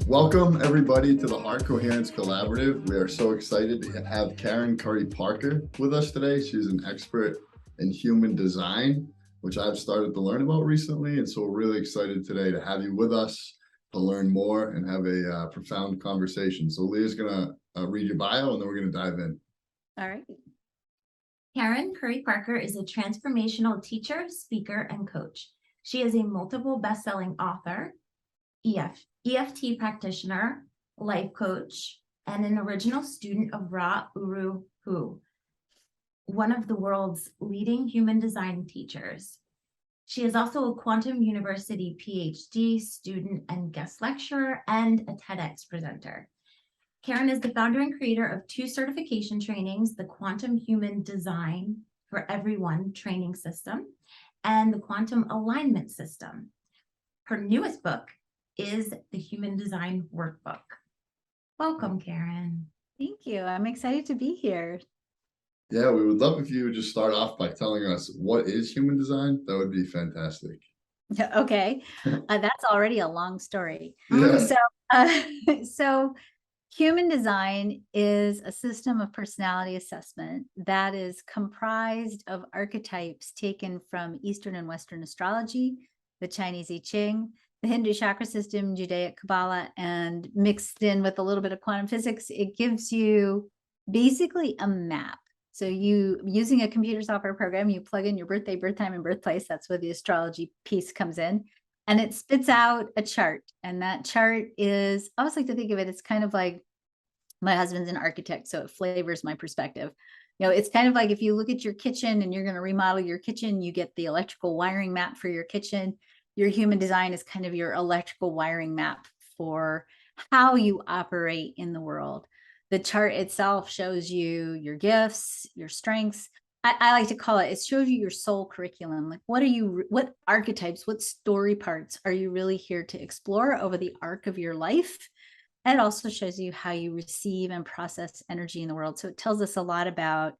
Welcome, everybody, to the Heart Coherence Collaborative. We are so excited to have Karen Curry Parker with us today. She's an expert in human design, which I've started to learn about recently. And so we're really excited today to have you with us to learn more and have a profound conversation. So Leah's going to read your bio, and then we're going to dive in. All right. Karen Curry Parker is a transformational teacher, speaker, and coach. She is a multiple best-selling author, EFT practitioner, life coach, and an original student of Ra Uru Hu, one of the world's leading human design teachers. She is also a Quantum University PhD student and guest lecturer and a TEDx presenter. Karen is the founder and creator of 2 certification trainings, the Quantum Human Design for Everyone training system and the Quantum Alignment system. Her newest book is the Human Design Workbook. Welcome, Karen. Thank you. I'm excited to be here. Yeah, we would love if you would just start off by telling us what is human design. That would be fantastic. Okay, that's already a long story. Yeah. So human design is a system of personality assessment that is comprised of archetypes taken from Eastern and Western astrology, the Chinese I Ching, the Hindu chakra system, Judaic Kabbalah, and mixed in with a little bit of quantum physics. It gives you basically a map. So you, using a computer software program, you plug in your birthday, birth time, and birthplace. That's where the astrology piece comes in. And it spits out a chart. And that chart is, I always like to think of it, it's kind of like, my husband's an architect, so it flavors my perspective. You know, it's kind of like if you look at your kitchen and you're going to remodel your kitchen, you get the electrical wiring map for your kitchen. Your human design is kind of your electrical wiring map for how you operate in the world. The chart itself shows you your gifts, your strengths. I like to call it, it shows you your soul curriculum. Like, what archetypes, what story parts are you really here to explore over the arc of your life? And it also shows you how you receive and process energy in the world. So it tells us a lot about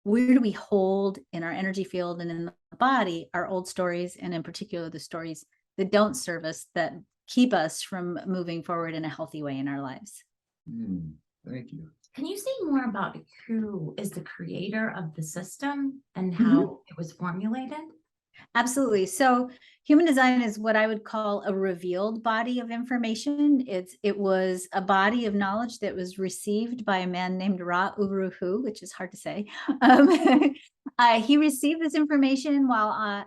where do we hold in our energy field and in the body our old stories, and in particular the stories that don't serve us, that keep us from moving forward in a healthy way in our lives. Thank you. Can you say more about who is the creator of the system and how it was formulated? Absolutely. So human design is what I would call a revealed body of information. It was a body of knowledge that was received by a man named Ra Uru Hu, which is hard to say. He received this information while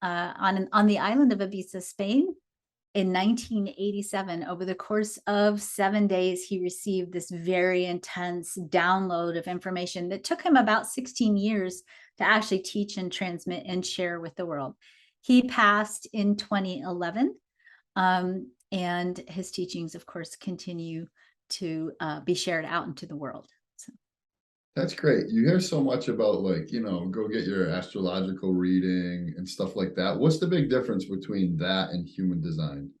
on the island of Ibiza, Spain, in 1987. Over the course of 7 days, he received this very intense download of information that took him about 16 years to actually teach and transmit and share with the world. He passed in 2011, and his teachings, of course, continue to be shared out into the world. So. That's great. You hear so much about, like, go get your astrological reading and stuff like that. What's the big difference between that and human design?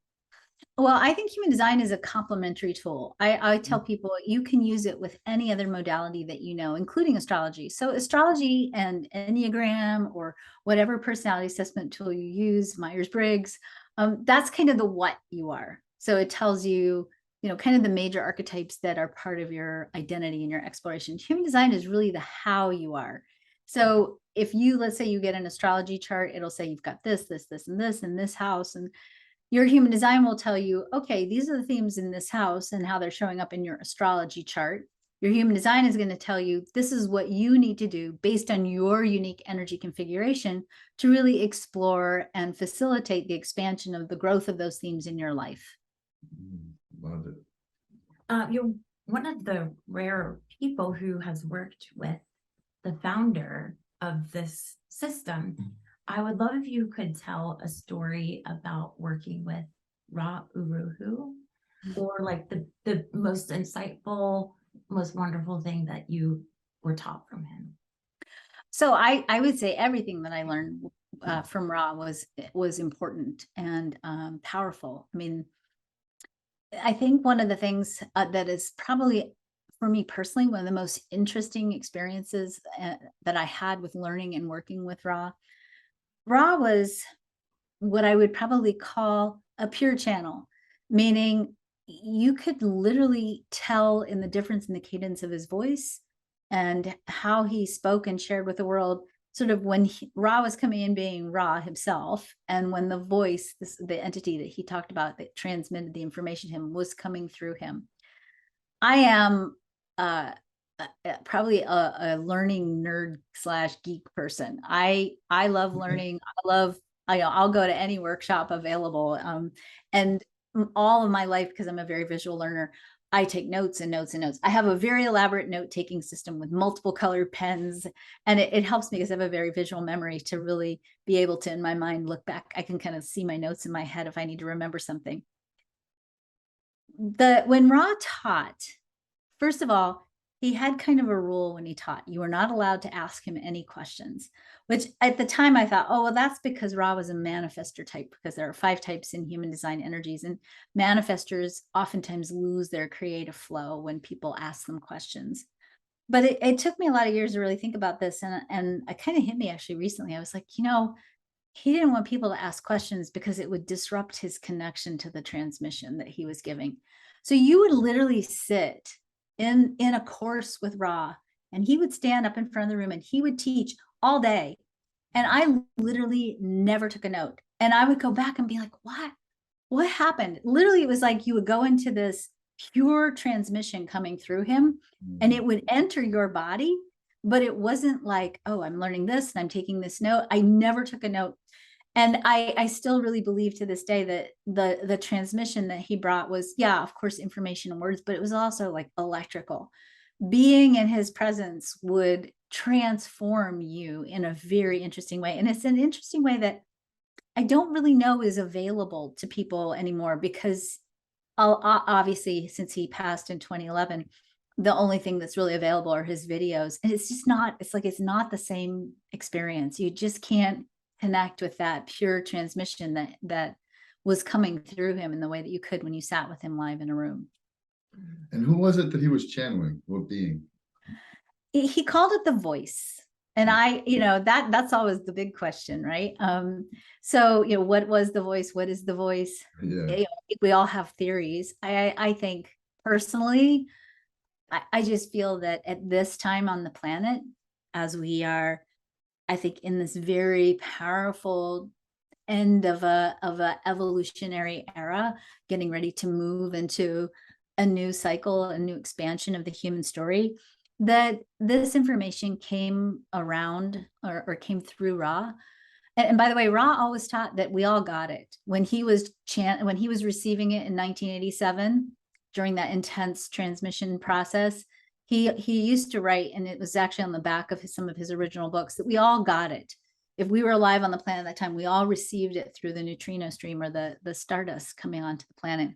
Well, I think human design is a complementary tool. I tell people you can use it with any other modality that you know, including astrology. So astrology and Enneagram or whatever personality assessment tool you use, Myers-Briggs, that's kind of the what you are. So it tells you, kind of the major archetypes that are part of your identity and your exploration. Human design is really the how you are. So if let's say you get an astrology chart, it'll say you've got this, this, this, and this in this house. And your human design will tell you, okay, these are the themes in this house and how they're showing up in your astrology chart. Your human design is going to tell you, this is what you need to do based on your unique energy configuration to really explore and facilitate the expansion of the growth of those themes in your life. Love it. You're one of the rare people who has worked with the founder of this system. I would love if you could tell a story about working with Ra Uru Hu, or like the most insightful, most wonderful thing that you were taught from him. So I would say everything that I learned from Ra was important and powerful. I mean, I think one of the things that is probably, for me personally, one of the most interesting experiences that I had with learning and working with Ra was what I would probably call a pure channel, meaning you could literally tell in the difference in the cadence of his voice and how he spoke and shared with the world, sort of when Ra was coming in being Ra himself, and when the voice, the entity that he talked about that transmitted the information to him, was coming through him. I am probably a learning nerd / geek person. I love learning. I'll go to any workshop available. And all of my life, because I'm a very visual learner, I take notes and notes and notes. I have a very elaborate note-taking system with multiple colored pens, and it helps me because I have a very visual memory to really be able to, in my mind, look back. I can kind of see my notes in my head if I need to remember something. When Ra taught, first of all, he had kind of a rule when he taught. You were not allowed to ask him any questions, which at the time I thought, oh, well, that's because Ra was a manifester type, because there are 5 types in human design energies, and manifestors oftentimes lose their creative flow when people ask them questions. But it took me a lot of years to really think about this. And it kind of hit me actually recently. I was like, he didn't want people to ask questions because it would disrupt his connection to the transmission that he was giving. So you would literally sit in a course with Ra, and he would stand up in front of the room and he would teach all day. And I literally never took a note. And I would go back and be like, what happened? Literally, it was like you would go into this pure transmission coming through him, and it would enter your body, but it wasn't like, oh, I'm learning this and I'm taking this note. I never took a note. And I still really believe to this day that the transmission that he brought was, yeah, of course, information and words, but it was also like electrical. Being in his presence would transform you in a very interesting way. And it's an interesting way that I don't really know is available to people anymore, because obviously, since he passed in 2011, the only thing that's really available are his videos. And it's just not, it's like, it's not the same experience. You just can't connect with that pure transmission that was coming through him in the way that you could when you sat with him live in a room. And who was it that he was channeling? What being? He called it the voice. And that's always the big question, right? So, what was the voice? What is the voice? Yeah. We all have theories. I think personally, I just feel that at this time on the planet, as we are, I think, in this very powerful end of a evolutionary era, getting ready to move into a new cycle, a new expansion of the human story, that this information came around or came through Ra. And by the way, Ra always taught that we all got it. When he was receiving it in 1987, during that intense transmission process, he used to write, and it was actually on the back of some of his original books, that we all got it. If we were alive on the planet at that time, we all received it through the neutrino stream, or the stardust coming onto the planet.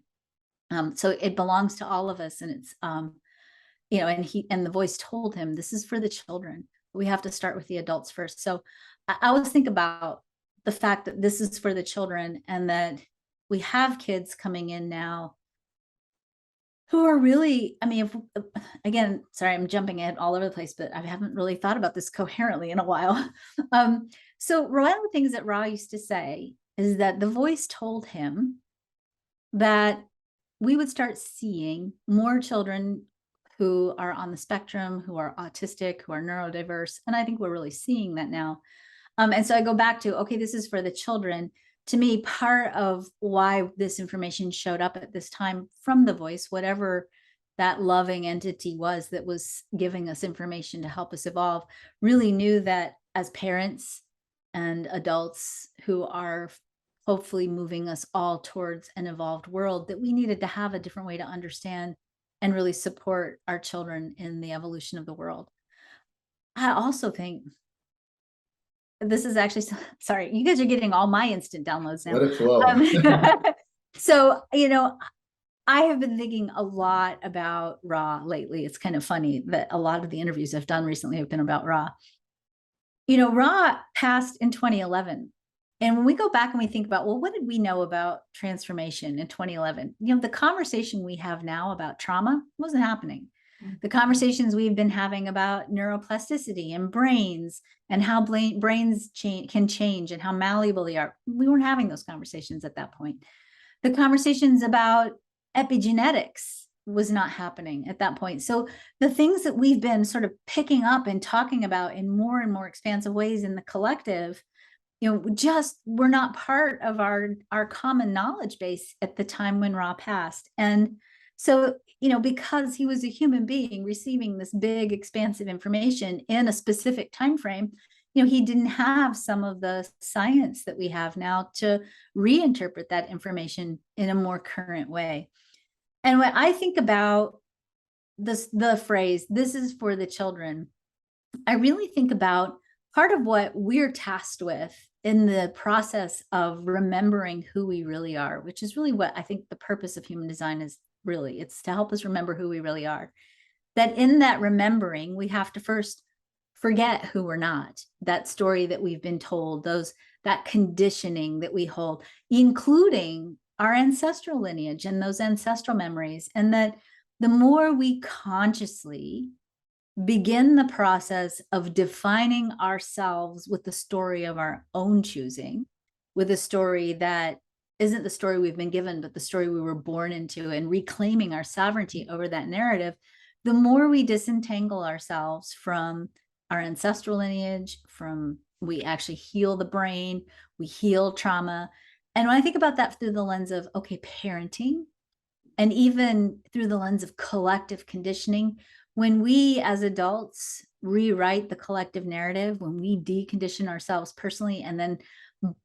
So it belongs to all of us, and it's and the voice told him, this is for the children. We have to start with the adults first. So I always think about the fact that this is for the children, and that we have kids coming in now who are really, again, sorry, I'm jumping ahead all over the place, but I haven't really thought about this coherently in a while. So one of the things that Ra used to say is that the voice told him that we would start seeing more children who are on the spectrum, who are autistic, who are neurodiverse. And I think we're really seeing that now. And so I go back to, okay, this is for the children. To me, part of why this information showed up at this time from the voice, whatever that loving entity was that was giving us information to help us evolve, really knew that as parents and adults who are hopefully moving us all towards an evolved world, that we needed to have a different way to understand and really support our children in the evolution of the world. I also think this is actually, sorry, you guys are getting all my instant downloads now. Let it flow. So, I have been thinking a lot about Ra lately. It's kind of funny that a lot of the interviews I've done recently have been about Ra. Ra passed in 2011. And when we go back and we think about, well, what did we know about transformation in 2011? The conversation we have now about trauma wasn't happening. The conversations we've been having about neuroplasticity and brains, and how brains can change and how malleable they are, we weren't having those conversations at that point. The conversations about epigenetics was not happening at that point. So the things that we've been sort of picking up and talking about in more and more expansive ways in the collective, just were not part of our common knowledge base at the time when Ra passed. And so, because he was a human being receiving this big expansive information in a specific time frame, he didn't have some of the science that we have now to reinterpret that information in a more current way. And when I think about the phrase, "this is for the children," I really think about part of what we're tasked with in the process of remembering who we really are, which is really what I think the purpose of human design is. Really, it's to help us remember who we really are. That in that remembering, we have to first forget who we're not, that story that we've been told, that conditioning that we hold, including our ancestral lineage and those ancestral memories. And that the more we consciously begin the process of defining ourselves with the story of our own choosing, with a story that isn't the story we've been given, but the story we were born into, and reclaiming our sovereignty over that narrative, the more we disentangle ourselves from our ancestral lineage, we actually heal the brain, we heal trauma. And when I think about that through the lens of, okay, parenting, and even through the lens of collective conditioning, when we as adults rewrite the collective narrative, when we decondition ourselves personally, and then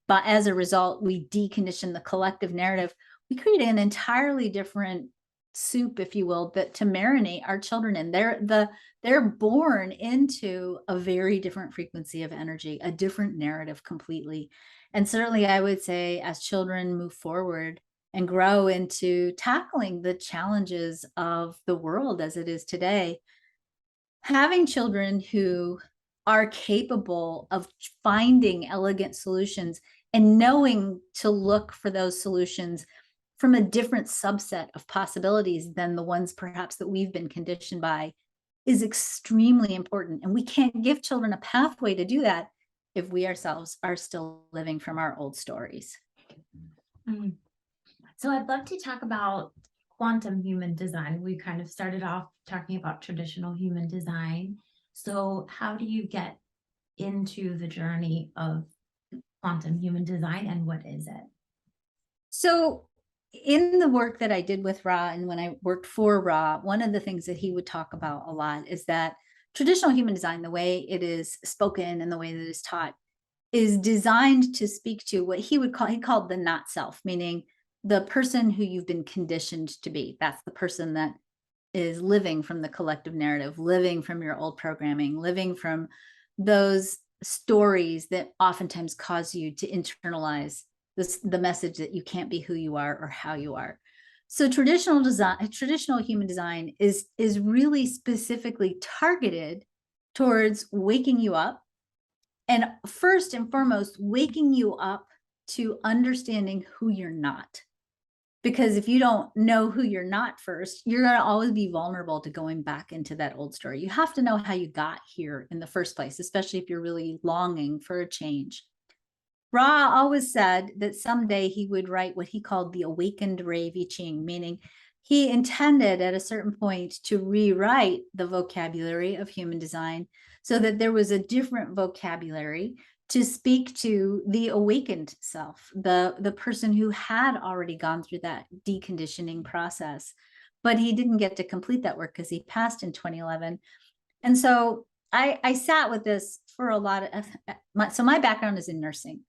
but as a result, we decondition the collective narrative, we create an entirely different soup, if you will, that to marinate our children in. They're born into a very different frequency of energy, a different narrative completely. And certainly I would say, as children move forward and grow into tackling the challenges of the world as it is today, having children who are capable of finding elegant solutions and knowing to look for those solutions from a different subset of possibilities than the ones perhaps that we've been conditioned by is extremely important. And we can't give children a pathway to do that if we ourselves are still living from our old stories. Mm. So I'd love to talk about quantum human design. We kind of started off talking about traditional human design. So how do you get into the journey of quantum human design, and what is it? So in the work that I did with Ra, and when I worked for Ra, one of the things that he would talk about a lot is that traditional human design, the way it is spoken and the way that it is taught, is designed to speak to what he called the not self, meaning the person who you've been conditioned to be. That's the person that is living from the collective narrative, living from your old programming, living from those stories that oftentimes cause you to internalize the message that you can't be who you are or how you are. So traditional human design is really specifically targeted towards waking you up, and first and foremost, waking you up to understanding who you're not. Because if you don't know who you're not first, you're going to always be vulnerable to going back into that old story. You have to know how you got here in the first place, especially if you're really longing for a change. Ra always said that someday he would write what he called the awakened Ray I Ching, meaning he intended at a certain point to rewrite the vocabulary of human design so that there was a different vocabulary to speak to the awakened self, the person who had already gone through that deconditioning process. But he didn't get to complete that work because he passed in 2011. And so I sat with this for a lot of, so my background is in nursing.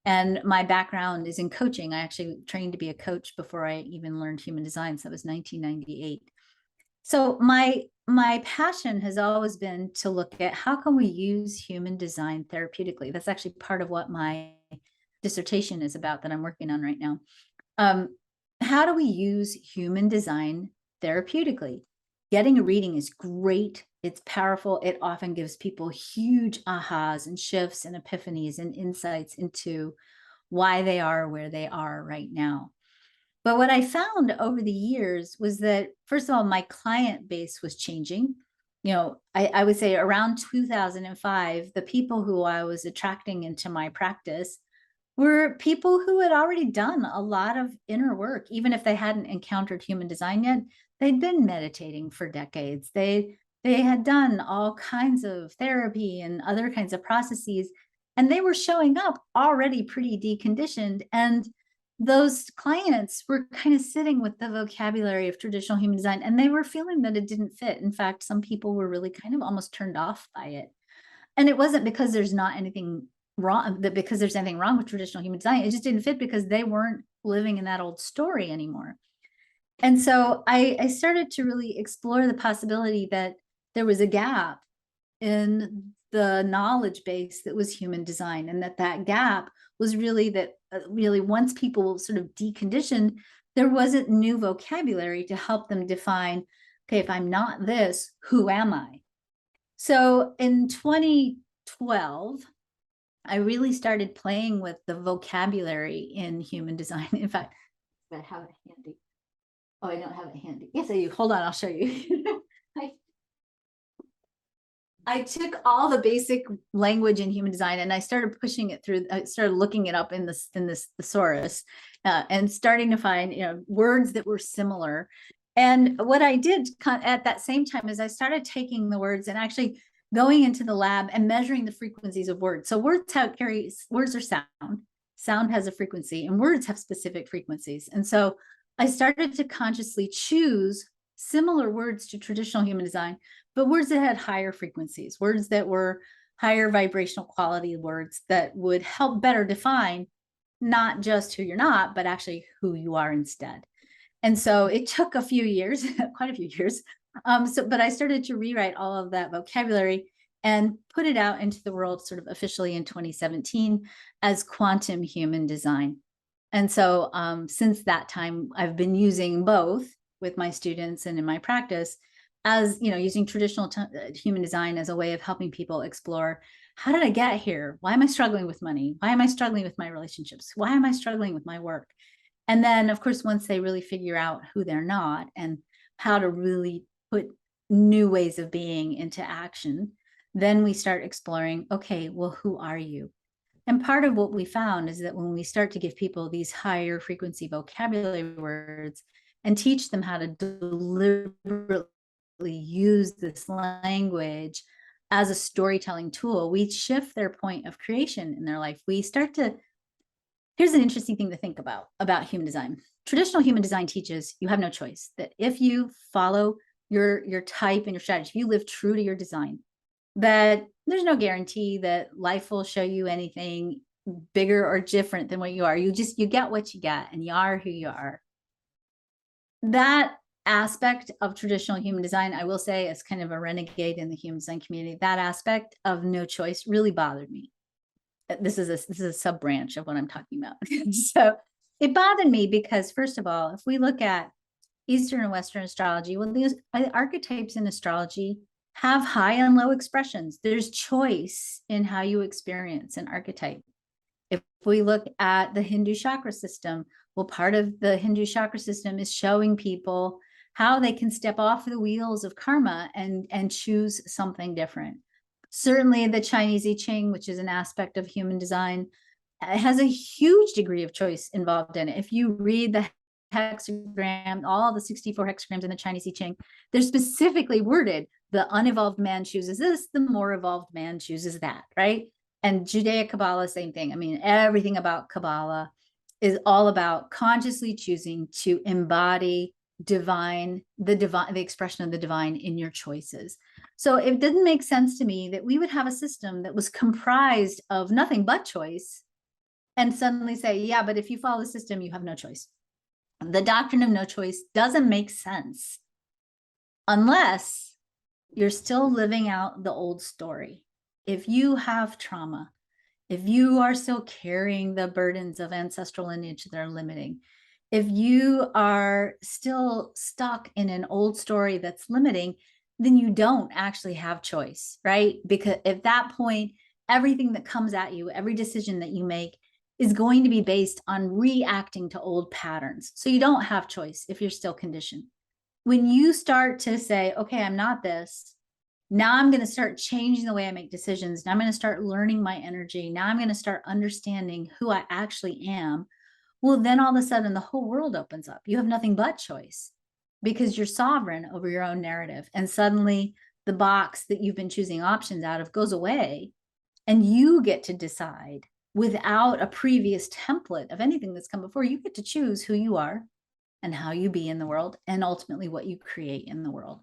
And my background is in coaching. I actually trained to be a coach before I even learned human design. So that was 1998. So my passion has always been to look at how can we use human design therapeutically. That's actually part of what my dissertation is about that I'm working on right now. How do we use human design therapeutically? Getting a reading is great. It's powerful. It often gives people huge ahas and shifts and epiphanies and insights into why they are where they are right now. But what I found over the years was that, first of all, my client base was changing. I would say around 2005, the people who I was attracting into my practice were people who had already done a lot of inner work. Even if they hadn't encountered human design yet, they'd been meditating for decades. They had done all kinds of therapy and other kinds of processes, and they were showing up already pretty deconditioned. And those clients were kind of sitting with the vocabulary of traditional human design, and they were feeling that it didn't fit. In fact, some people were really kind of almost turned off by it. And it wasn't because there's not anything wrong, that because there's anything wrong with traditional human design. It just didn't fit because they weren't living in that old story anymore. And so I started to really explore the possibility that there was a gap in the knowledge base that was human design, and that gap was really that really once people sort of deconditioned, there wasn't new vocabulary to help them define, okay, if I'm not this, who am I? So in 2012, I really started playing with the vocabulary in human design. In fact, I have it handy. Oh, I don't have it handy. Yes, I do. Hold on, I'll show you. I took all the basic language in human design and I started pushing it through. I started looking it up in this thesaurus and starting to find words that were similar. And what I did at that same time is I started taking the words and actually going into the lab and measuring the frequencies of words. So words are sound. Sound has a frequency, and words have specific frequencies. And so I started to consciously choose similar words to traditional human design, but words that had higher frequencies, words that were higher vibrational quality words that would help better define not just who you're not, but actually who you are instead. And so it took a few years, quite a few years. But I started to rewrite all of that vocabulary and put it out into the world sort of officially in 2017 as quantum human design. And so since that time, I've been using both with my students and in my practice as, using traditional human design as a way of helping people explore, how did I get here? Why am I struggling with money? Why am I struggling with my relationships? Why am I struggling with my work? And then, of course, once they really figure out who they're not and how to really put new ways of being into action, then we start exploring, okay, well, who are you? And part of what we found is that when we start to give people these higher frequency vocabulary words and teach them how to deliberately use this language as a storytelling tool, we shift their point of creation in their life. We start to, here's an interesting thing to think about human design. Traditional human design teaches you have no choice, that if you follow your type and your strategy, if you live true to your design, that there's no guarantee that life will show you anything bigger or different than what you are. You get what you get, and you are who you are. That aspect of traditional human design, I will say, as kind of a renegade in the human design community, that aspect of no choice really bothered me. This is a sub branch of what I'm talking about. So it bothered me because, first of all, if we look at Eastern and Western astrology, well, the archetypes in astrology have high and low expressions. There's choice in how you experience an archetype. If we look at the Hindu chakra system, well, part of the Hindu chakra system is showing people how they can step off the wheels of karma and choose something different. Certainly the Chinese I Ching, which is an aspect of human design, has a huge degree of choice involved in it. If you read the hexagram, all the 64 hexagrams in the Chinese I Ching, they're specifically worded. The unevolved man chooses this, the more evolved man chooses that, right? And Judaic Kabbalah, same thing. I mean, everything about Kabbalah is all about consciously choosing to embody the expression of the divine in your choices. So it didn't make sense to me that we would have a system that was comprised of nothing but choice and suddenly say, yeah, but if you follow the system, you have no choice. The doctrine of no choice doesn't make sense unless you're still living out the old story. If you have trauma, if you are still carrying the burdens of ancestral lineage that are limiting, if you are still stuck in an old story that's limiting, then you don't actually have choice, right? Because at that point, everything that comes at you, every decision that you make is going to be based on reacting to old patterns. So you don't have choice if you're still conditioned. When you start to say, okay, I'm not this, Now I'm going to start changing the way I make decisions. Now I'm going to start learning my energy. Now I'm going to start understanding who I actually am. Well, then all of a sudden the whole world opens up. You have nothing but choice because you're sovereign over your own narrative. And suddenly the box that you've been choosing options out of goes away, and you get to decide without a previous template of anything that's come before. You get to choose who you are and how you be in the world, and ultimately what you create in the world.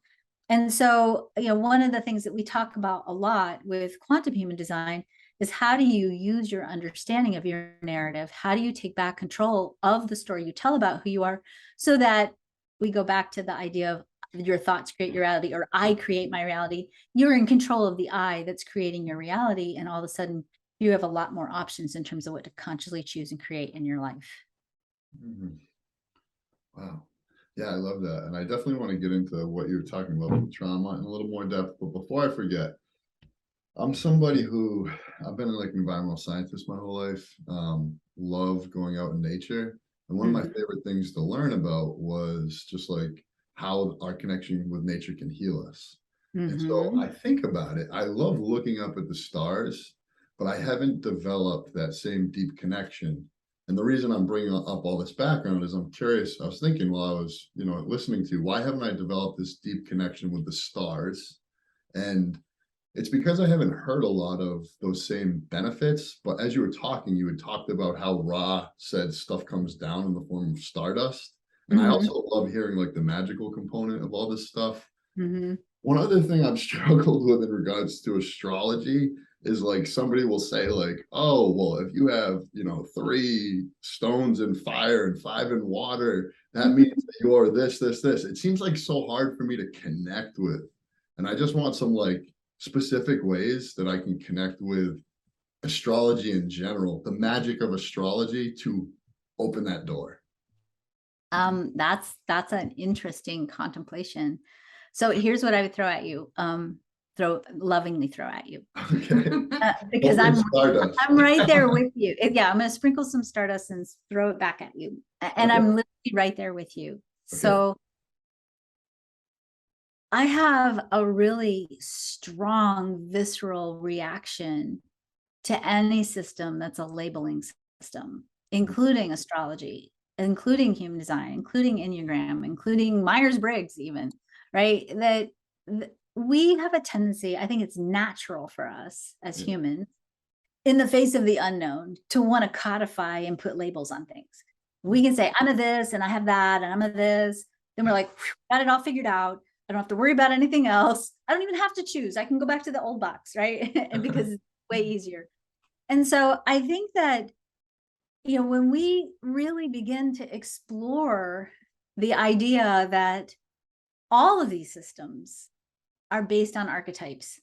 And so, one of the things that we talk about a lot with quantum human design is, how do you use your understanding of your narrative? How do you take back control of the story you tell about who you are, so that we go back to the idea of your thoughts create your reality, or I create my reality. You're in control of the I that's creating your reality. And all of a sudden you have a lot more options in terms of what to consciously choose and create in your life. Mhm. Wow. Yeah, I love that. And I definitely want to get into what you were talking about with trauma in a little more depth. But before I forget, I'm somebody who, I've been like an environmental scientist my whole life. Love going out in nature. And one of my favorite things to learn about was just like how our connection with nature can heal us. And so I think about it. I love looking up at the stars, but I haven't developed that same deep connection. And the reason I'm bringing up all this background is I'm curious. I was thinking while I was, listening to you, why haven't I developed this deep connection with the stars? And it's because I haven't heard a lot of those same benefits. But as you were talking, you had talked about how Ra said stuff comes down in the form of stardust. And I also love hearing like the magical component of all this stuff. One other thing I've struggled with in regards to astrology is like somebody will say like, oh, well, if you have, 3 stones in fire and 5 in water, that means that you are this, this, this. It seems like so hard for me to connect with. And I just want some like specific ways that I can connect with astrology in general, the magic of astrology, to open that door. That's an interesting contemplation. So here's what I would throw at you. Lovingly throw at you. Okay. Because Stardust. I'm right there with you. Yeah, I'm going to sprinkle some stardust and throw it back at you. And Okay. I'm literally right there with you. Okay. So I have a really strong visceral reaction to any system that's a labeling system, including astrology, including human design, including Enneagram, including Myers-Briggs even, right? That we have a tendency, I think it's natural for us as humans, in the face of the unknown, to want to codify and put labels on things. We can say, I'm a this and I have that and I'm a this. Then we're like, got it all figured out. I don't have to worry about anything else. I don't even have to choose. I can go back to the old box, right? And because it's way easier. And so I think that, when we really begin to explore the idea that all of these systems are based on archetypes,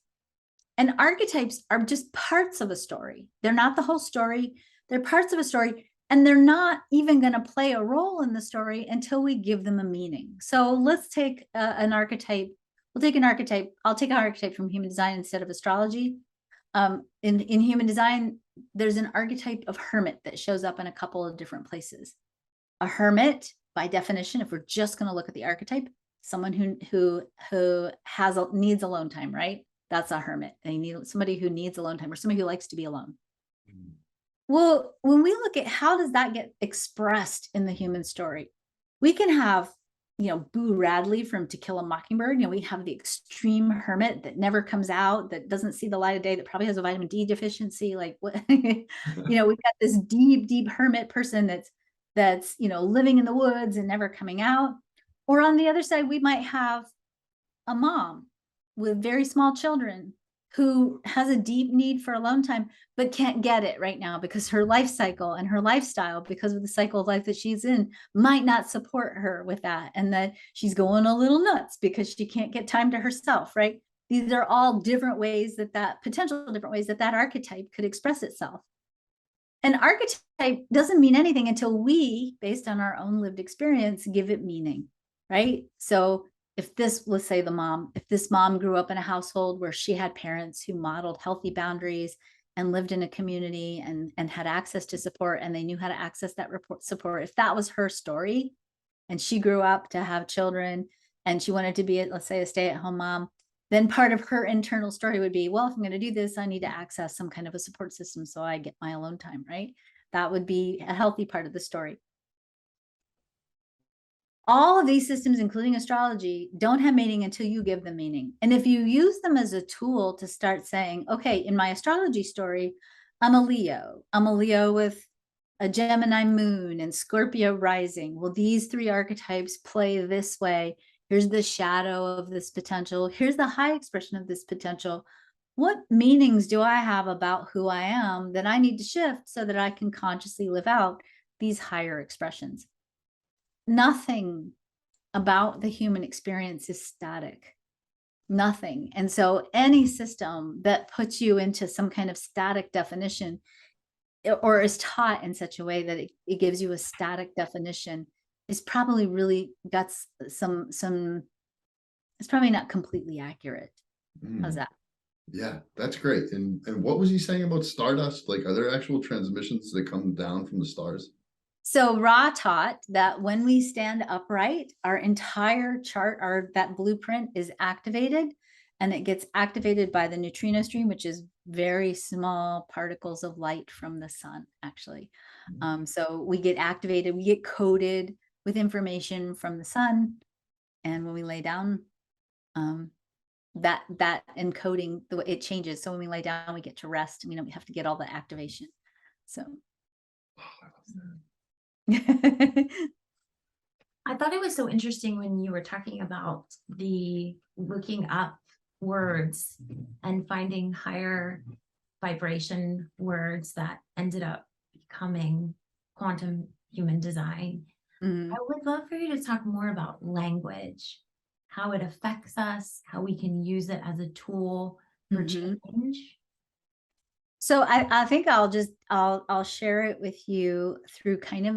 and archetypes are just parts of a story. They're not the whole story. They're parts of a story, and they're not even going to play a role in the story until we give them a meaning. So let's take an archetype. We'll take an archetype. I'll take an archetype from human design instead of astrology. In human design, there's an archetype of hermit that shows up in a couple of different places. A hermit, by definition, if we're just going to look at the archetype, someone who needs alone time, right? That's a hermit. They need somebody who needs alone time, or somebody who likes to be alone. Well, when we look at how does that get expressed in the human story, we can have, Boo Radley from To Kill a Mockingbird. We have the extreme hermit that never comes out, that doesn't see the light of day, that probably has a vitamin D deficiency. Like what, we've got this deep, deep hermit person that's living in the woods and never coming out. Or on the other side, we might have a mom with very small children who has a deep need for alone time, but can't get it right now because her life cycle and her lifestyle, because of the cycle of life that she's in, might not support her with that. And that she's going a little nuts because she can't get time to herself, right? These are all different ways that potential different ways that archetype could express itself. An archetype doesn't mean anything until we, based on our own lived experience, give it meaning, right? So let's say if this mom grew up in a household where she had parents who modeled healthy boundaries and lived in a community and had access to support, and they knew how to access that support, if that was her story, and she grew up to have children and she wanted to be, let's say, a stay-at-home mom, then part of her internal story would be, well, if I'm going to do this, I need to access some kind of a support system so I get my alone time, right? That would be a healthy part of the story. All of these systems, including astrology, don't have meaning until you give them meaning. And if you use them as a tool to start saying, okay, in my astrology story, I'm a Leo. I'm a Leo with a Gemini moon and Scorpio rising. Well, these three archetypes play this way. Here's the shadow of this potential. Here's the high expression of this potential. What meanings do I have about who I am that I need to shift so that I can consciously live out these higher expressions? Nothing about the human experience is static. Nothing. And so any system that puts you into some kind of static definition or is taught in such a way that it gives you a static definition is probably really got some it's probably not completely accurate. How's that? Yeah, that's great. And what was he saying about stardust? Like, are there actual transmissions that come down from the stars? So Ra taught that when we stand upright, our entire chart, that blueprint is activated, and it gets activated by the neutrino stream, which is very small particles of light from the sun, actually. So we get activated, we get coded with information from the sun. And when we lay down, that encoding, it changes. So when we lay down, we get to rest. We have to get all the activation. So. Oh, I love that. I thought it was so interesting when you were talking about the looking up words and finding higher vibration words that ended up becoming quantum human design. I would love for you to talk more about language, how it affects us, how we can use it as a tool for change. So I think I'll share it with you through kind of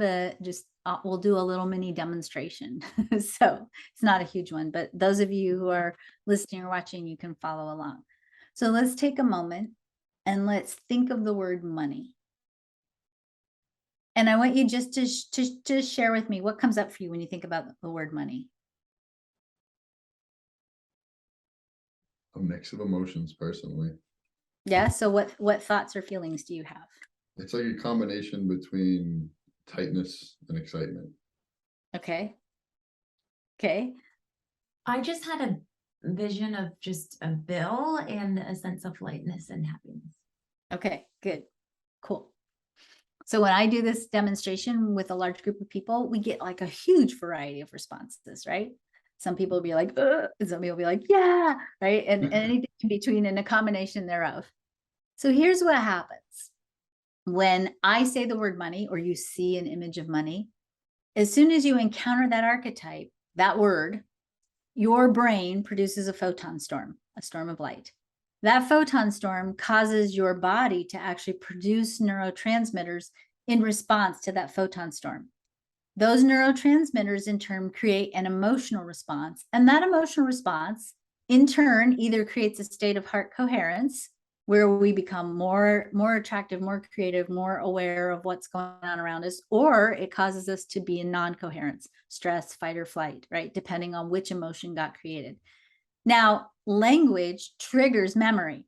we'll do a little mini demonstration. So it's not a huge one, but those of you who are listening or watching, you can follow along. So let's take a moment and let's think of the word money. And I want you just to share with me what comes up for you when you think about the word money. A mix of emotions, personally. Yeah. So what thoughts or feelings do you have? It's like a combination between tightness and excitement. Okay. Okay. I just had a vision of just a bill and a sense of lightness and happiness. Okay, good. Cool. So when I do this demonstration with a large group of people, we get like a huge variety of responses, right? Some people will be like, and some people will be like, yeah, right? And anything in between and a combination thereof. So here's what happens. When I say the word money, or you see an image of money, as soon as you encounter that archetype, that word, your brain produces a photon storm, a storm of light. That photon storm causes your body to actually produce neurotransmitters in response to that photon storm. Those neurotransmitters in turn create an emotional response, and that emotional response in turn either creates a state of heart coherence where we become more attractive, more creative, more aware of what's going on around us, or it causes us to be in non-coherence, stress, fight or flight, right? Depending on which emotion got created. Now, language triggers memory.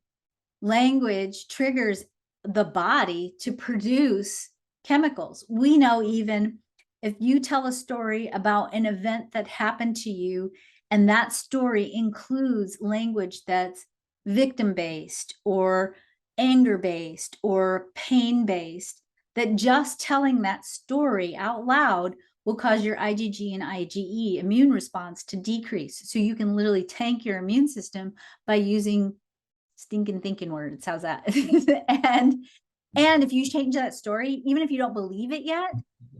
Language triggers the body to produce chemicals. We know even if you tell a story about an event that happened to you, and that story includes language that's victim-based or anger-based or pain-based, that just telling that story out loud will cause your IgG and IgE immune response to decrease. So you can literally tank your immune system by using stinking thinking words. How's that? and if you change that story, even if you don't believe it yet,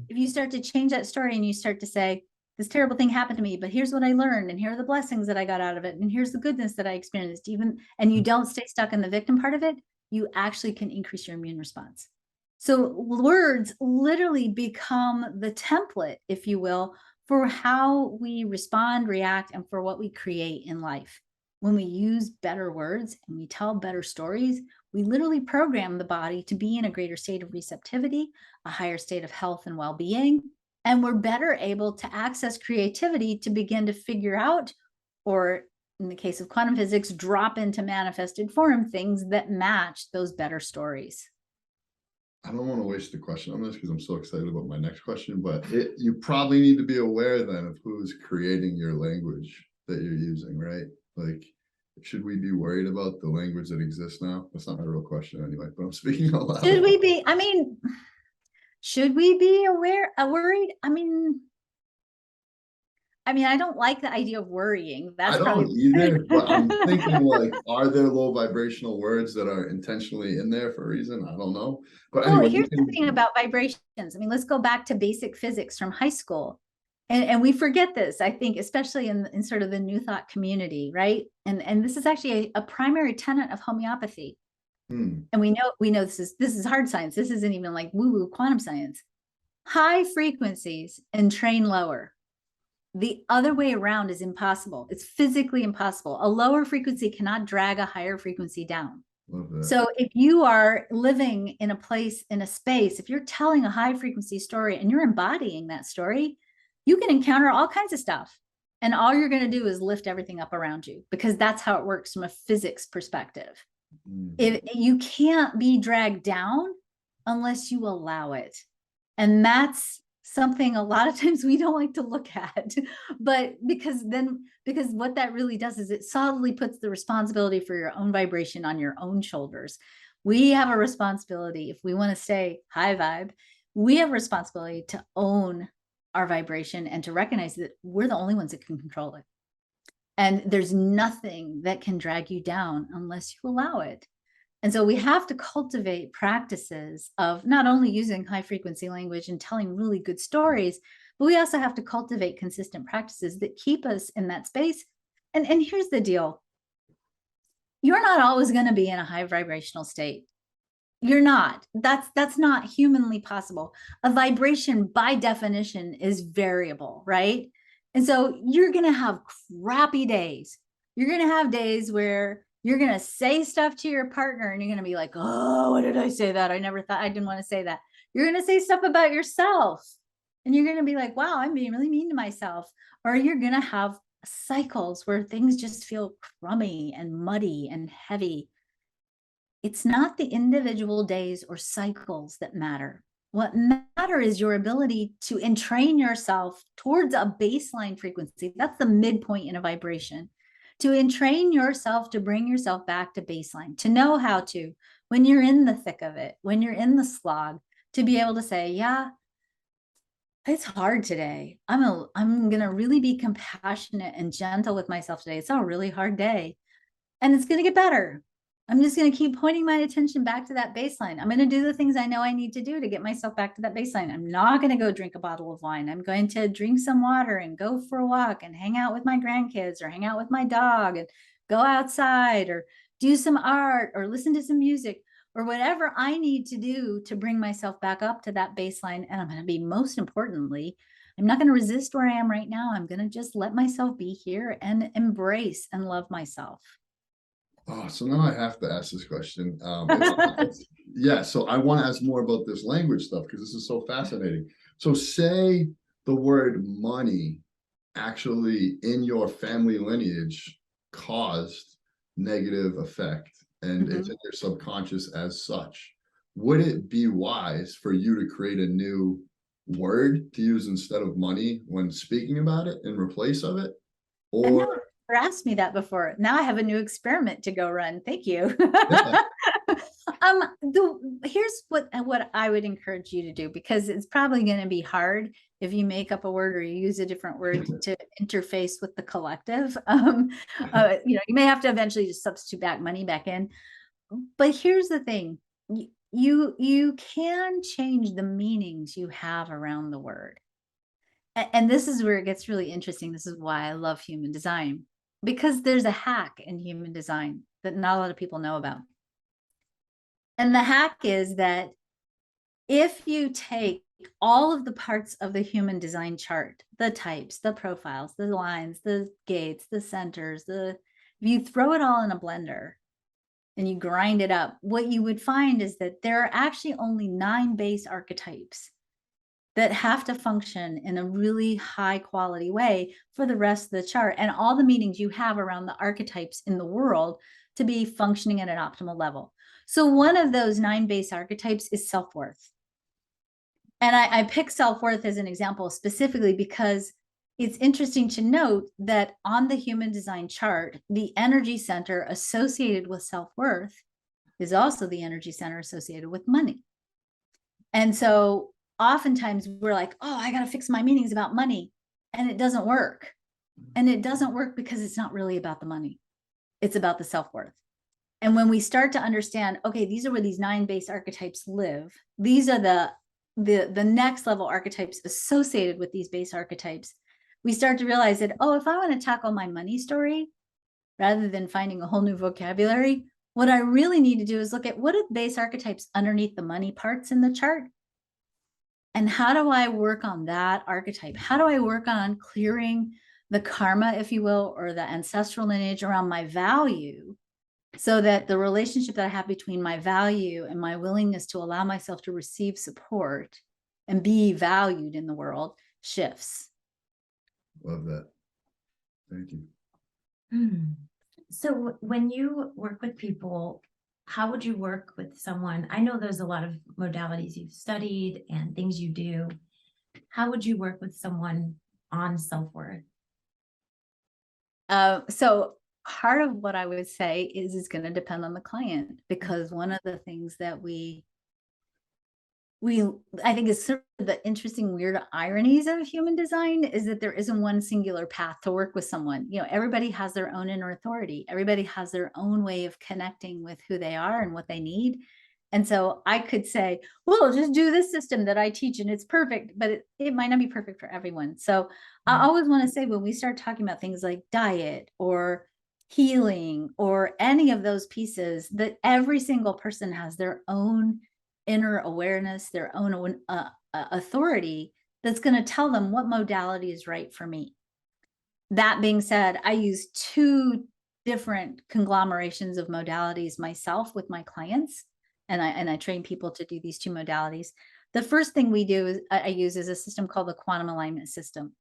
if you start to change that story and you start to say, this terrible thing happened to me, but here's what I learned, and here are the blessings that I got out of it, and here's the goodness that I experienced, and you don't stay stuck in the victim part of it, you actually can increase your immune response. So words literally become the template, if you will, for how we respond, react, and for what we create in life. When we use better words and we tell better stories, we literally program the body to be in a greater state of receptivity, a higher state of health and well-being, and we're better able to access creativity to begin to figure out or in the case of quantum physics, drop into manifested form things that match those better stories. I don't want to waste the question on this because I'm so excited about my next question, but you probably need to be aware then of who's creating your language that you're using, right? Like, should we be worried about the language that exists now? That's not my real question anyway, but I'm speaking out loud. Should we be, should we be worried? I don't like the idea of worrying. That's I don't probably either, but I'm thinking like, are there low vibrational words that are intentionally in there for a reason? I don't know. But Well, anyway, here's the thing about vibrations. Let's go back to basic physics from high school. And we forget this, I think, especially in sort of the New Thought community, right? And this is actually a primary tenet of homeopathy. And we know this is hard science. This isn't even like woo-woo quantum science. High frequencies and train lower. The other way around is impossible. It's physically impossible. A lower frequency cannot drag a higher frequency down. So if you are living in a place, in a space, if you're telling a high frequency story and you're embodying that story, you can encounter all kinds of stuff. And all you're going to do is lift everything up around you, because that's how it works from a physics perspective. If you can't be dragged down unless you allow it. And that's something a lot of times we don't like to look at, but because what that really does is it solidly puts the responsibility for your own vibration on your own shoulders. We have a responsibility, if we want to stay high vibe, we have a responsibility to own our vibration and to recognize that we're the only ones that can control it. And there's nothing that can drag you down unless you allow it. And so we have to cultivate practices of not only using high frequency language and telling really good stories, but we also have to cultivate consistent practices that keep us in that space. And here's the deal. You're not always going to be in a high vibrational state. You're not. That's not humanly possible. A vibration by definition is variable, right? And so you're going to have crappy days. You're going to have days where you're going to say stuff to your partner and you're going to be like, oh, what did I say that? I never thought, I didn't want to say that. You're going to say stuff about yourself and you're going to be like, wow, I'm being really mean to myself. Or you're going to have cycles where things just feel crummy and muddy and heavy. It's not the individual days or cycles that matter. What matters is your ability to entrain yourself towards a baseline frequency. That's the midpoint in a vibration. To entrain yourself to bring yourself back to baseline, to know how to, when you're in the thick of it, when you're in the slog, to be able to say, yeah, it's hard today. I'm going to really be compassionate and gentle with myself today. It's a really hard day and it's going to get better. I'm just going to keep pointing my attention back to that baseline. I'm going to do the things I know I need to do to get myself back to that baseline. I'm not going to go drink a bottle of wine. I'm going to drink some water and go for a walk and hang out with my grandkids or hang out with my dog and go outside or do some art or listen to some music or whatever I need to do to bring myself back up to that baseline. And I'm going to be, most importantly, I'm not going to resist where I am right now. I'm going to just let myself be here and embrace and love myself. Oh, so now I have to ask this question. Yeah, so I want to ask more about this language stuff because this is so fascinating. So say the word money actually in your family lineage caused negative effect and it's in your subconscious as such. Would it be wise for you to create a new word to use instead of money when speaking about it in replace of it? Or asked me that before. Now I have a new experiment to go run. Thank you. Here's what I would encourage you to do, because it's probably going to be hard if you make up a word or you use a different word to interface with the collective. You may have to eventually just substitute money back in. But here's the thing. You can change the meanings you have around the word. And this is where it gets really interesting. This is why I love human design, because there's a hack in human design that not a lot of people know about. And the hack is that if you take all of the parts of the human design chart, the types, the profiles, the lines, the gates, the centers, if you throw it all in a blender and you grind it up, what you would find is that there are actually only 9 base archetypes. that have to function in a really high quality way for the rest of the chart and all the meanings you have around the archetypes in the world to be functioning at an optimal level. So one of those 9 base archetypes is self-worth. And I pick self-worth as an example specifically because it's interesting to note that on the human design chart, the energy center associated with self-worth is also the energy center associated with money. And so oftentimes we're like, oh, I got to fix my meanings about money. And it doesn't work. And it doesn't work because it's not really about the money. It's about the self-worth. And when we start to understand, okay, these are where these 9 base archetypes live. These are the next level archetypes associated with these base archetypes. We start to realize that, oh, if I want to tackle my money story, rather than finding a whole new vocabulary, what I really need to do is look at what are the base archetypes underneath the money parts in the chart. And how do I work on that archetype? How do I work on clearing the karma, if you will, or the ancestral lineage around my value, so that the relationship that I have between my value and my willingness to allow myself to receive support and be valued in the world shifts. Love that. Thank you. So when you work with people, how would you work with someone? I know there's a lot of modalities you've studied and things you do. How would you work with someone on self-worth? So part of what I would say is going to depend on the client, because one of the things that I think is sort of the interesting, weird ironies of human design is that there isn't one singular path to work with someone. You know, everybody has their own inner authority. Everybody has their own way of connecting with who they are and what they need. And so I could say, well, just do this system that I teach and it's perfect, but it might not be perfect for everyone. So I always want to say, when we start talking about things like diet or healing or any of those pieces, that every single person has their own inner awareness, their own authority that's going to tell them what modality is right for me. That being said, I use 2 different conglomerations of modalities myself with my clients, and I train people to do these 2 modalities. The first thing we do is I use is a system called the quantum alignment system.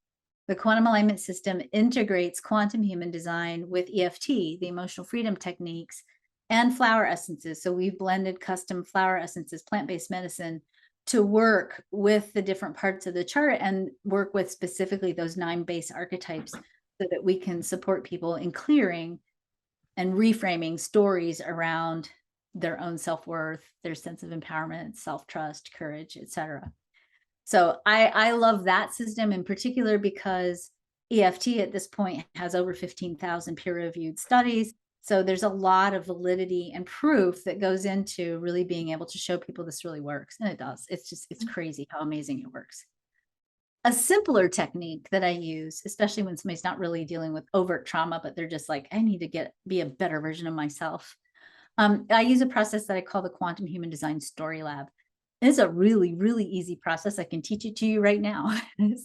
The quantum alignment system integrates quantum human design with EFT, the emotional freedom techniques, and flower essences. So we've blended custom flower essences, plant-based medicine, to work with the different parts of the chart and work with specifically those 9 base archetypes so that we can support people in clearing and reframing stories around their own self-worth, their sense of empowerment, self-trust, courage, etc. So I love that system in particular because EFT at this point has over 15,000 peer-reviewed studies. So there's a lot of validity and proof that goes into really being able to show people this really works. And it does. It's crazy how amazing it works. A simpler technique that I use, especially when somebody's not really dealing with overt trauma, but they're just like, I need to be a better version of myself. I use a process that I call the Quantum Human Design Story Lab. It's a really, really easy process. I can teach it to you right now.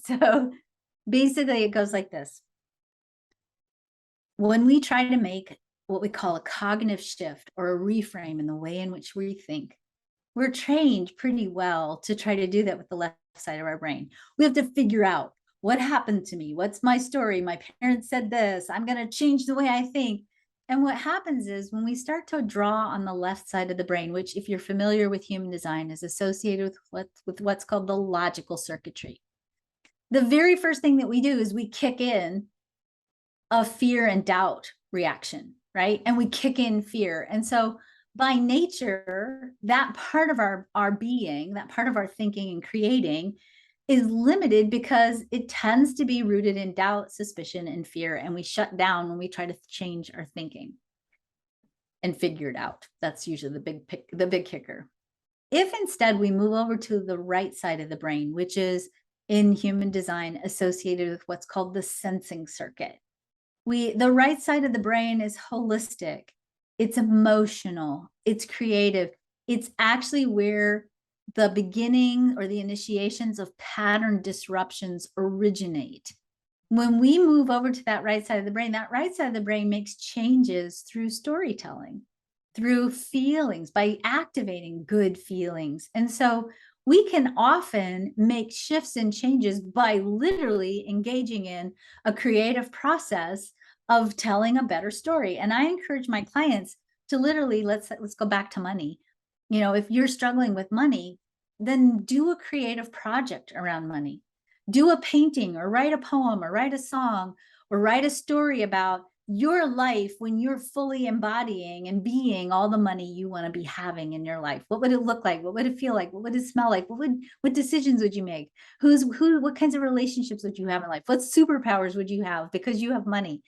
So basically it goes like this. When we try to make what we call a cognitive shift or a reframe in the way in which we think, we're trained pretty well to try to do that with the left side of our brain. We have to figure out what happened to me. What's my story? My parents said this. I'm going to change the way I think. And what happens is when we start to draw on the left side of the brain, which if you're familiar with human design is associated with what's called the logical circuitry. The very first thing that we do is we kick in a fear and doubt reaction, right? And we kick in fear. And so by nature, that part of our being, that part of our thinking and creating is limited because it tends to be rooted in doubt, suspicion, and fear. And we shut down when we try to change our thinking and figure it out. That's usually the big kicker. If instead we move over to the right side of the brain, which is in human design associated with what's called the sensing circuit. The right side of the brain is holistic. It's emotional. It's creative. It's actually where the beginning or the initiations of pattern disruptions originate. When we move over to that right side of the brain, that right side of the brain makes changes through storytelling, through feelings, by activating good feelings. And so we can often make shifts and changes by literally engaging in a creative process of telling a better story. And I encourage my clients to literally, let's go back to money. You know, if you're struggling with money, then do a creative project around money. Do a painting or write a poem or write a song or write a story about your life when you're fully embodying and being all the money you want to be having in your life. What would it look like? What would it feel like? What would it smell like? What decisions would you make? What kinds of relationships would you have in life? What superpowers would you have because you have money?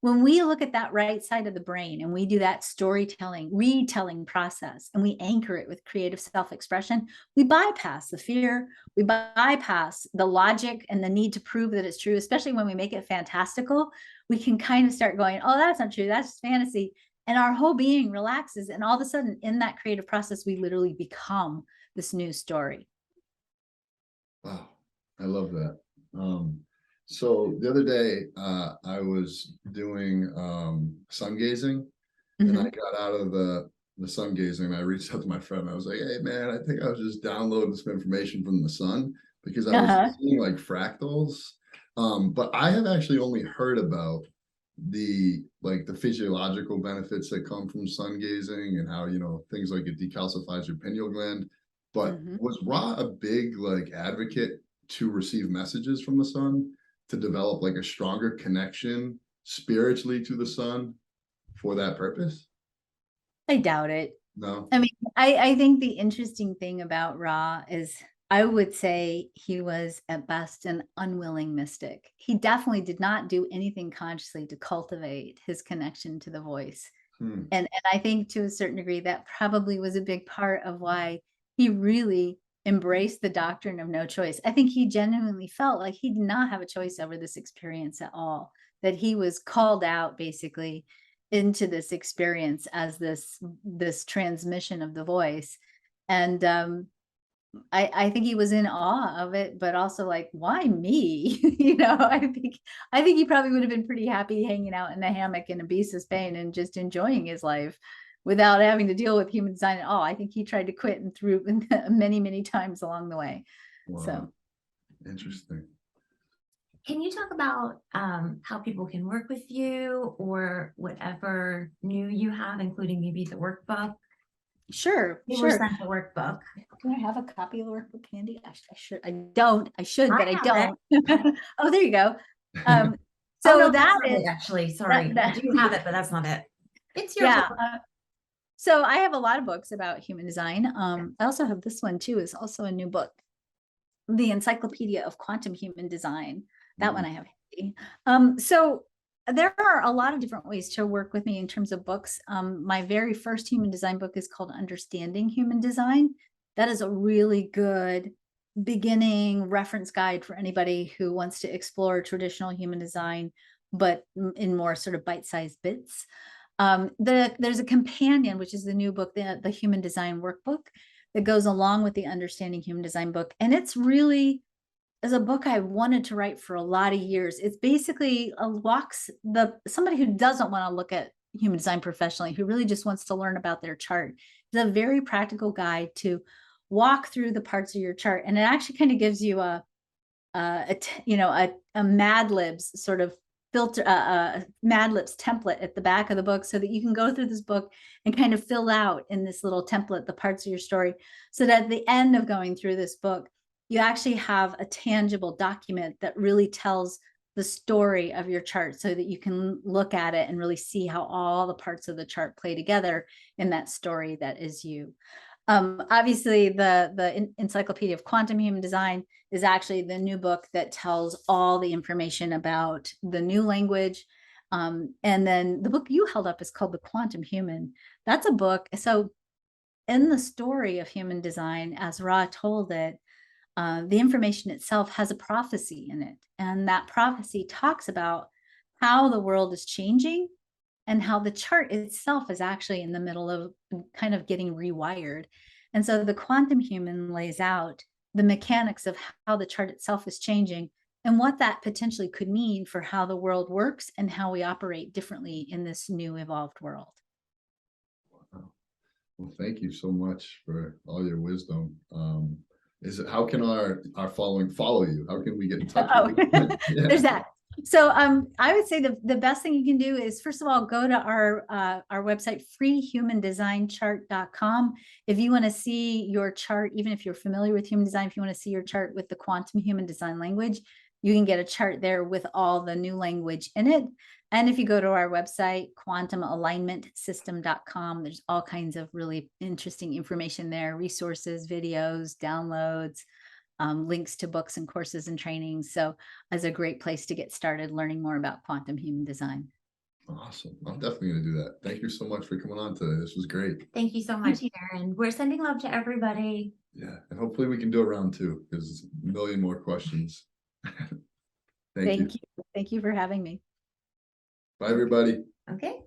When we look at that right side of the brain and we do that storytelling, retelling process, and we anchor it with creative self-expression, we bypass the fear, we bypass the logic and the need to prove that it's true, especially when we make it fantastical. We can kind of start going, oh, that's not true, that's just fantasy. And our whole being relaxes. And all of a sudden, in that creative process, we literally become this new story. Wow, I love that. So the other day, I was doing sun gazing, and I got out of the sun gazing, and I reached out to my friend. I was like, "Hey, man, I think I was just downloading some information from the sun because I was seeing like fractals." But I have actually only heard about the physiological benefits that come from sun gazing and how, you know, things like it decalcifies your pineal gland. But was Ra a big like advocate to receive messages from the sun, to develop like a stronger connection spiritually to the sun for that purpose? I doubt it. No. I mean, I think the interesting thing about Ra is I would say he was at best an unwilling mystic. He definitely did not do anything consciously to cultivate his connection to the voice. Hmm. And I think to a certain degree that probably was a big part of why he really embraced the doctrine of no choice. I think he genuinely felt like he did not have a choice over this experience at all, that he was called out basically into this experience as this transmission of the voice. And I think he was in awe of it, but also like, why me? You know, I think he probably would have been pretty happy hanging out in a hammock in Ibiza, Spain, and just enjoying his life without having to deal with human design at all. I think he tried to quit and threw many, many times along the way. Wow. So Interesting. Can you talk about how people can work with you or whatever new you have, including maybe the workbook? sure, You were sure. sent the workbook. Do I have a copy of the workbook handy? I should. I don't. I should, but I have don't. Oh, there you go. Oh, So no, that that's not is it, actually, sorry. that- I do have it, but that's not it. It's your yeah. book. So I have a lot of books about human design. I also have this one too, is also a new book, the Encyclopedia of Quantum Human Design. That one I have handy. So there are a lot of different ways to work with me in terms of books. My very first human design book is called Understanding Human Design. That is a really good beginning reference guide for anybody who wants to explore traditional human design, but in more sort of bite-sized bits. There's a companion, which is the new book, the Human Design Workbook, that goes along with the Understanding Human Design book. And it's really is a book I wanted to write for a lot of years. It's basically somebody who doesn't want to look at human design professionally, who really just wants to learn about their chart. It's a very practical guide to walk through the parts of your chart. And it actually kind of gives you a Mad Libs sort of filter, Mad Libs template at the back of the book, so that you can go through this book and kind of fill out in this little template the parts of your story, so that at the end of going through this book, you actually have a tangible document that really tells the story of your chart, so that you can look at it and really see how all the parts of the chart play together in that story that is you. Obviously, the Encyclopedia of Quantum Human Design is actually the new book that tells all the information about the new language. And then the book you held up is called The Quantum Human. That's a book. So in the story of human design, as Ra told it, the information itself has a prophecy in it. And that prophecy talks about how the world is changing and how the chart itself is actually in the middle of kind of getting rewired. And so the quantum human lays out the mechanics of how the chart itself is changing and what that potentially could mean for how the world works and how we operate differently in this new evolved world. Wow. Well, thank you so much for all your wisdom. is it, how can our following follow you? How can we get in touch Oh, with you? Yeah. there's that. So I would say the best thing you can do is, first of all, go to our website, freehumandesignchart.com. If you want to see your chart, even if you're familiar with human design, if you want to see your chart with the quantum human design language, you can get a chart there with all the new language in it. And if you go to our website, quantumalignmentsystem.com, there's all kinds of really interesting information there, resources, videos, downloads, links to books and courses and trainings. So as a great place to get started learning more about quantum human design. Awesome. I'm definitely going to do that. Thank you so much for coming on today. This was great. Thank you so much, Karen. We're sending love to everybody. Yeah. And hopefully we can do a round two, because there's a million more questions. Thank you. Thank you. Thank you for having me. Bye, everybody. Okay.